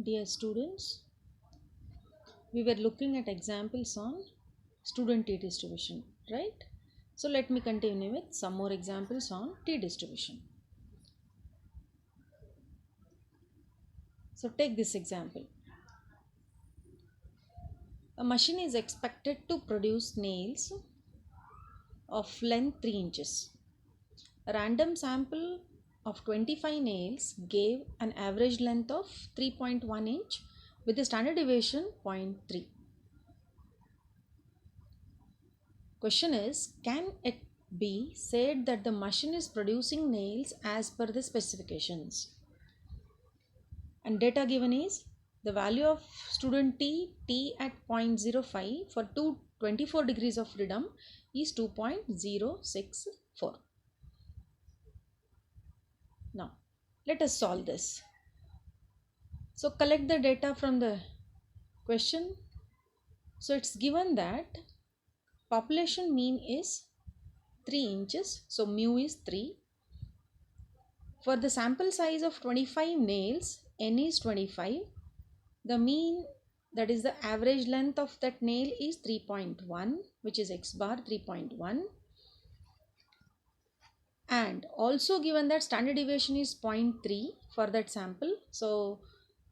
Dear students, we were looking at examples on student t distribution, right? So let me continue with some more examples on t distribution. So take this example. A machine is expected to produce nails of length 3 inches. A random sample of 25 nails gave an average length of 3.1 inch with a standard deviation 0.3. Question is, can it be said that the machine is producing nails as per the specifications? And data given is the value of student t at 0.05 for 24 degrees of freedom is 2.064. Now, let us solve this. So, collect the data from the question. So, it's given that population mean is 3 inches. So, mu is 3. For the sample size of 25 nails, n is 25. The mean, that is the average length of that nail, is 3.1, which is x bar 3.1. And also given that standard deviation is 0.3 for that sample. So,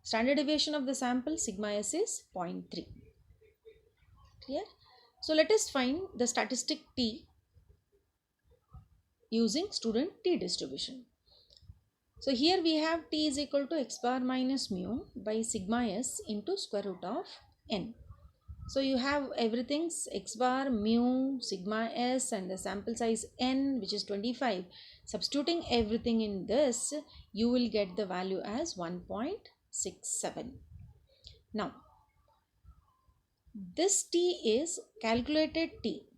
standard deviation of the sample sigma s is 0.3. Clear? So, let us find the statistic t using student t distribution. So here we have t is equal to x bar minus mu by sigma s into square root of n. So you have everything's x bar, mu, sigma s and the sample size n, which is 25. Substituting everything in this, you will get the value as 1.67. Now, this t is calculated t.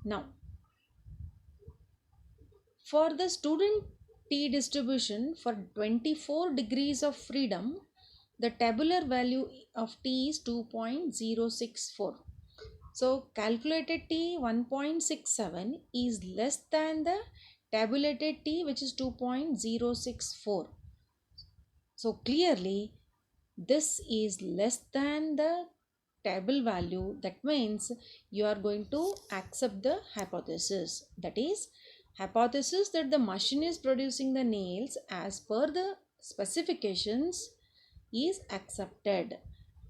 Now, for the student t distribution for 24 degrees of freedom, the tabular value of t is 2.064. So calculated t 1.67 is less than the tabulated t, which is 2.064. So clearly this is less than the table value. That means you are going to accept the hypothesis. That is, hypothesis that the machine is producing the nails as per the specifications is accepted.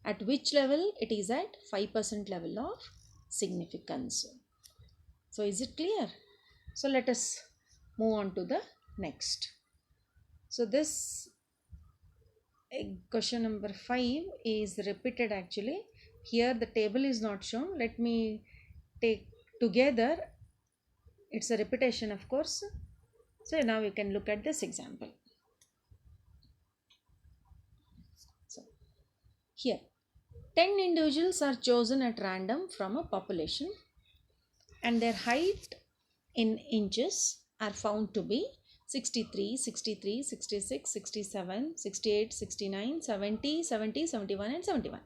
At which level? It is at 5% level of significance. So is it clear? So let us move on to the next. So this question number 5 is repeated actually. Here the table is not shown. Let me take together. It's a repetition, of course. So now we can look at this example. So here 10 individuals are chosen at random from a population and their height in inches are found to be 63, 63, 66, 67, 68, 69, 70, 70, 71 and 71.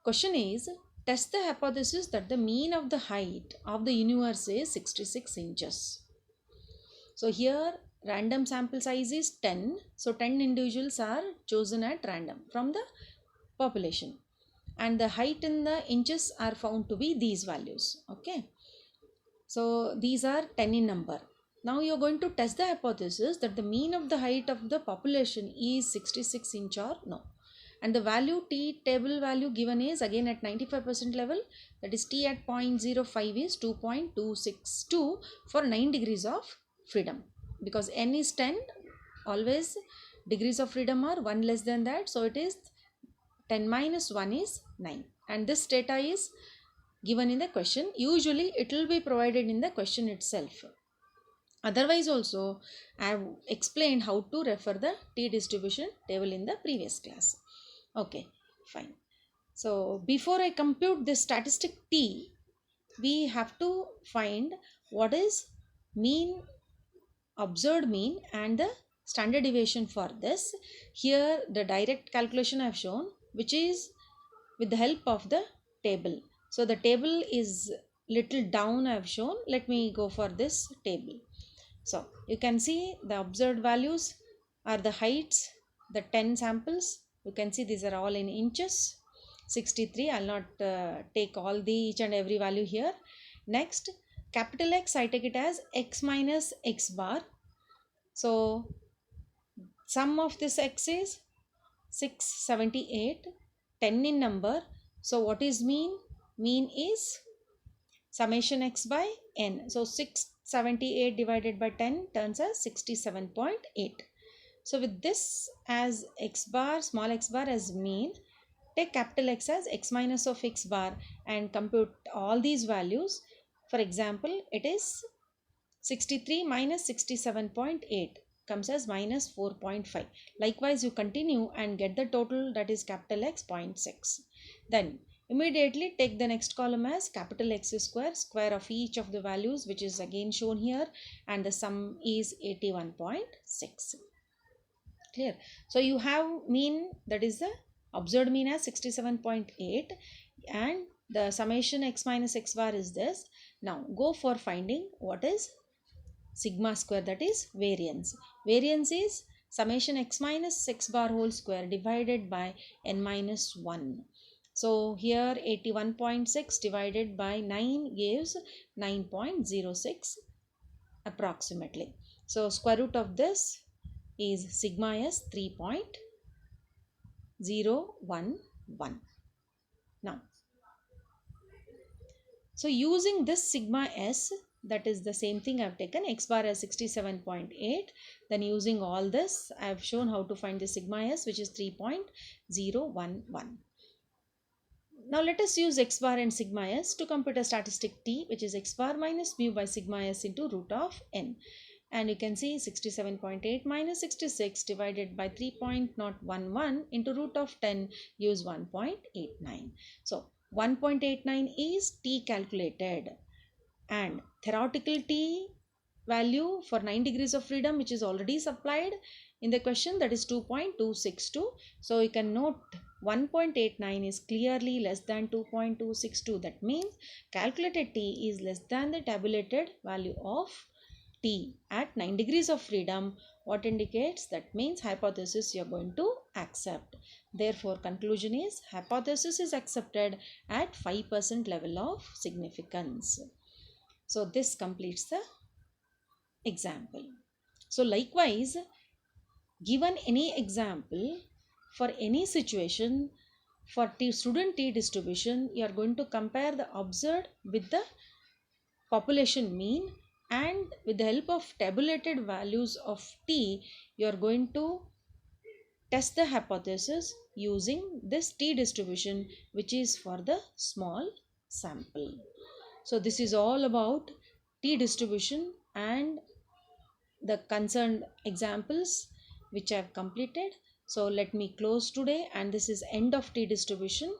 Question is, test the hypothesis that the mean of the height of the universe is 66 inches. So here random sample size is 10. So 10 individuals are chosen at random from the population. And the height in the inches are found to be these values. Okay. So these are 10 in number. Now you are going to test the hypothesis that the mean of the height of the population is 66 inch or no. And the value t table value given is again at 95% level, that is t at 0.05 is 2.262 for 9 degrees of freedom. Because n is 10, always degrees of freedom are 1 less than that. So it is 10 minus 1 is 9. And this data is given in the question. Usually it will be provided in the question itself. Otherwise also I have explained how to refer the t distribution table in the previous class. Okay, fine. So before I compute this statistic t, we have to find what is mean, observed mean and the standard deviation for this. Here the direct calculation I have shown, which is with the help of the table. So the table is little down I have shown. Let me go for this table. So you can see the observed values are the heights the 10 samples. You can see these are all in inches. 63. I'll not take all the each and every value here. Next, capital X, I take it as x minus x bar. So sum of this x is 678, 10 in number. So what is mean? Mean is summation x by n. So 678 divided by 10 turns as 67.8. So with this as x bar, small x bar as mean, take capital X as x minus of x bar and compute all these values. For example, it is 63 minus 67.8 comes as minus 4.5. Likewise, you continue and get the total, that is capital X 0.6. Then immediately take the next column as capital X square, square of each of the values, which is again shown here, and the sum is 81.6. Clear? So you have mean, that is the observed mean as 67.8, and the summation x minus x bar is this. Now go for finding what is sigma square, that is variance. Variance is summation x minus x bar whole square divided by n minus 1. So here 81.6 divided by 9 gives 9.06 approximately. So square root of this is sigma s 3.011. Now, so using this sigma s, that is the same thing, I have taken x bar as 67.8. Then using all this, I have shown how to find the sigma s, which is 3.011. Now let us use x bar and sigma s to compute a statistic t, which is x bar minus mu by sigma s into root of n. And you can see 67.8 minus 66 divided by 3.011 into root of 10 gives 1.89. So 1.89 is t calculated, and theoretical t value for 9 degrees of freedom, which is already supplied in the question, that is 2.262. So you can note 1.89 is clearly less than 2.262. That means calculated t is less than the tabulated value of t at 9 degrees of freedom. What indicates? That means hypothesis you are going to accept. Therefore conclusion is hypothesis is accepted at 5% level of significance. So this completes the example. So likewise, given any example for any situation, for student t distribution, you are going to compare the observed with the population mean, and with the help of tabulated values of t, you are going to test the hypothesis using this t distribution, which is for the small sample. So this is all about t distribution and the concerned examples which I have completed. So let me close today, and this is end of t distribution.